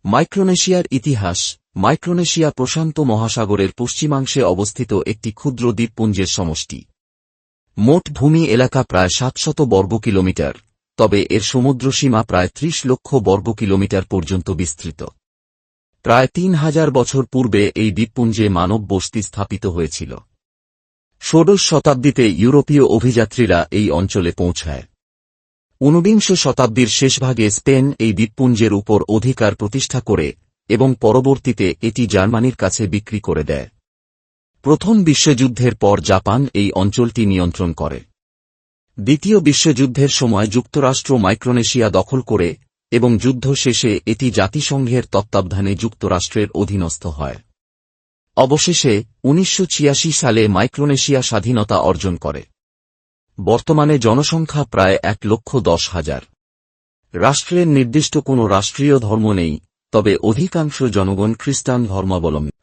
মাইক্রোনেশিয়ার ইতিহাস। মাইক্রোনেশিয়া প্রশান্ত মহাসাগরের পশ্চিমাংশে অবস্থিত একটি ক্ষুদ্র দ্বীপপুঞ্জের সমষ্টি। মোট ভূমি এলাকা প্রায় 700 বর্গ কিলোমিটার, তবে এর সমুদ্রসীমা প্রায় 30 লক্ষ বর্গ কিলোমিটার পর্যন্ত বিস্তৃত। প্রায় 3000 বছর পূর্বে এই দ্বীপপুঞ্জে মানব বসতি স্থাপিত হয়েছিল। ষোড়শ শতাব্দীতে ইউরোপীয় অভিযাত্রীরা এই অঞ্চলে পৌঁছায়। 19 শতাব্দীর শেষভাগে স্পেন এই দ্বীপপুঞ্জের উপর অধিকার প্রতিষ্ঠা করে এবং পরবর্তীতে এটি জার্মানির কাছে বিক্রি করে দেয়। প্রথম বিশ্বযুদ্ধের পর জাপান এই অঞ্চলটি নিয়ন্ত্রণ করে। দ্বিতীয় বিশ্বযুদ্ধের সময় যুক্তরাষ্ট্র মাইক্রোনেশিয়া দখল করে এবং যুদ্ধ শেষে এটি জাতিসংঘের তত্ত্বাবধানে যুক্তরাষ্ট্রের অধীনস্থ হয়। অবশেষে 1986 সালে মাইক্রোনেশিয়া স্বাধীনতা অর্জন করে। বর্তমানে জনসংখ্যা প্রায় 1,10,000। রাষ্ট্রের নির্দিষ্ট কোনো রাষ্ট্রীয় ধর্ম নেই, তবে অধিকাংশ জনগণ খ্রিস্টান ধর্মাবলম্বী।